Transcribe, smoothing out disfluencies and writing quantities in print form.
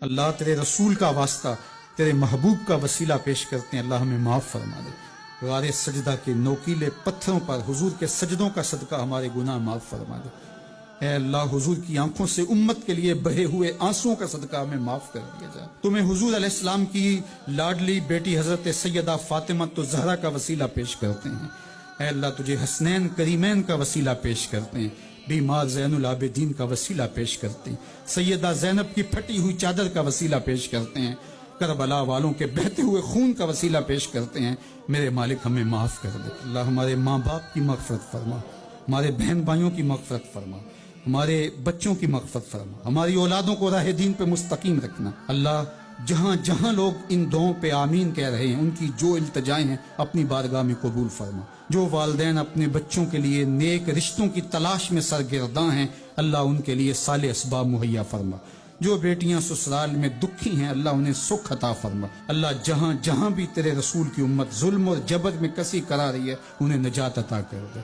اللہ تیرے رسول کا واسطہ، تیرے محبوب کا وسیلہ پیش کرتے ہیں، اللہ ہمیں معاف فرما دے۔ غار سجدہ کے نوکیلے پتھروں پر حضور کے سجدوں کا صدقہ ہمارے گناہ معاف فرما دے۔ اے اللہ، حضور کی آنکھوں سے امت کے لیے بہے ہوئے آنسوؤں کا صدقہ ہمیں معاف کر دیا جائے۔ تمہیں حضور علیہ السلام کی لاڈلی بیٹی حضرت سیدہ فاطمہ الزہرا کا وسیلہ پیش کرتے ہیں۔ اے اللہ، تجھے حسنین کریمین کا وسیلہ پیش کرتے ہیں، بیمار زین العابدین کا وسیلہ پیش کرتے ہیں، سیدہ زینب کی پھٹی ہوئی چادر کا وسیلہ پیش کرتے ہیں، کربلا والوں کے بہتے ہوئے خون کا وسیلہ پیش کرتے ہیں۔ میرے مالک ہمیں معاف کر دے۔ اللہ ہمارے ماں باپ کی مغفرت فرما، ہمارے بہن بھائیوں کی مغفرت فرما، ہمارے بچوں کی مغفرت فرما، ہماری اولادوں کو راہ دین پہ مستقیم رکھنا۔ اللہ، جہاں جہاں لوگ ان دعاؤں پہ آمین کہہ رہے ہیں، ان کی جو التجائیں ہیں اپنی بارگاہ میں قبول فرما۔ جو والدین اپنے بچوں کے لیے نیک رشتوں کی تلاش میں سرگرداں ہیں، اللہ ان کے لیے صالح اسباب مہیا فرما۔ جو بیٹیاں سسرال میں دکھی ہیں، اللہ انہیں سکھ عطا فرما۔ اللہ، جہاں جہاں بھی تیرے رسول کی امت ظلم اور جبر میں کسی کرا رہی ہے، انہیں نجات عطا کر دے۔